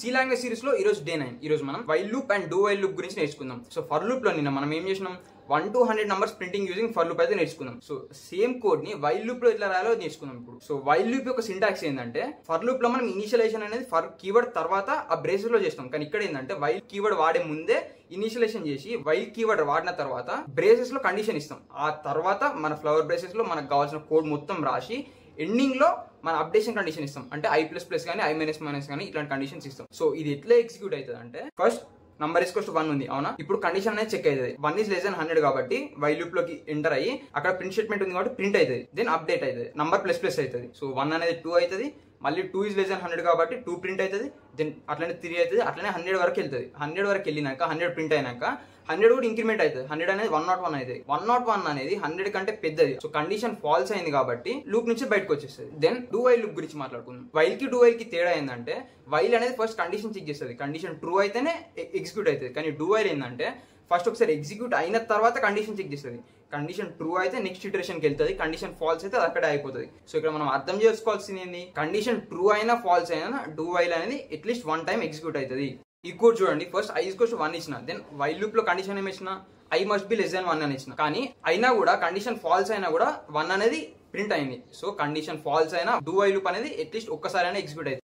C language series లో ఈ రోజు డే 9. ఈ రోజు మనం while loop and do while loop గురించి నేర్చుకుందాం. సో ఫర్ లూప్ లో నిన్న మనం ఏం చేసినాం, 1 to 100 numbers printing using for loop అయితే నేర్చుకుందాం. సో సేమ్ కోడ్ ని వైల్ లూప్ లో ఎట్లా రాయాలో నేర్చుకుందాం ఇప్పుడు. సో వైల్ లూప్ యొక్క సింటాక్స్ ఏంటంటే, ఫర్ లూప్ లో మనం ఇనిషియలైజేషన్ అనేది ఫర్ కీవర్డ్ తర్వాత ఆ బ్రేసెస్ లో చేస్తాం. కానీ ఇక్కడ ఏంటంటే వైల్ కీవర్డ్ వాడే ముందే ఇనిషియలైజేషన్ చేసి వైల్ కీవర్డ్ వాడిన తర్వాత బ్రేసెస్ లో కండిషన్ ఇస్తాం. ఆ తర్వాత మన ఫ్లవర్ బ్రేసెస్ లో మనకు కావాల్సిన కోడ్ మొత్తం రాసి ఎండింగ్ లో మన అప్డేషన్ కండిషన్ ఇస్తాం. అంటే I++ కానీ I-, కానీ ఇట్లాంటి కండిషన్స్ ఇస్తాం. సో ఇది ఎట్లా ఎగ్జిక్యూట్ అవుతుంది అంటే, ఫస్ట్ నంబర్ ఈస్ = 1 ఉంది అవునా. ఇప్పుడు కండిషన్ అనేది చెక్ అవుతుంది. 1 is less than 100 కాబట్టి వైల్ లూప్ లోకి ఎంటర్ అయ్యి అక్కడ ప్రింట్ స్టేట్మెంట్ ఉంది కాబట్టి ప్రింట్ అవుతుంది. దెన్ అప్డేట్ అవుతుంది, నంబర్ ++ అవుతుంది. సో 1 అనేది 2 అవుతుంది. మళ్ళీ 2 is less than 100 కాబట్టి 2 ప్రింట్ అవుతుంది. దెన్ అట్లనే 3 అవుతుంది. అట్లనే 100 వరకు వెళ్తుంది. 100 వరకు వెళ్ళినాక 100 ప్రింట్ అయినాక 100 కూడా ఇంక్రిమెంట్ అవుతుంది. 100 అనేది 101 అవుతుంది. 101 అనేది 100 కంటే పెద్దది. సో కండిషన్ ఫాల్స్ అయింది కాబట్టి లూప్ నుంచి బయటకు వచ్చేస్తుంది. దెన్ డూ వైల్ లూప్ గురించి మాట్లాడుకుందాం. వైల్ కి డూ వైల్ కి తేడా ఏంటంటే, వైల్ అనేది ఫస్ట్ కండిషన్ చెక్ చేస్తుంది. కండిషన్ ట్రూ అయితేనే ఎగ్జిక్యూట్ అవుతుంది. కానీ డూ వైల్ ఏంటంటే, ఫస్ట్ ఒకసారి ఎగ్జిక్యూట్ అయిన తర్వాత కండిషన్ చెక్ చేస్తుంది. కండిషన్ ట్రూ అయితే నెక్స్ట్ ఇటరేషన్ కి వెళ్తుంది. కండిషన్ ఫాల్స్ అయితే అది అక్కడే అయిపోతుంది. సో ఇక్కడ మనం అర్థం చేసుకోవాల్సింది ఏంది, కండిషన్ ట్రూ అయినా ఫాల్స్ అయినా డూ వైల్ అనేది అట్లీస్ట్ 1 టైం ఎగ్జిక్యూట్ అవుతుంది. ఈ కోడ్ చూడండి, ఫస్ట్ I = 1 ఇచ్చిన, దెన్ వైల్ లూప్ లో కండిషన్ ఏమి ఇచ్చిన, I must be less than 1 అని ఇచ్చిన. కానీ అయినా కూడా కండిషన్ ఫాల్స్ అయినా కూడా 1 అనేది ప్రింట్ అయింది. సో కండిషన్ ఫాల్స్ అయినా డూ వైల్ లూప్ అనేది అట్లీస్ట్ ఒక్కసారి అయినా ఎగ్జిక్యూట్ అవుతుంది.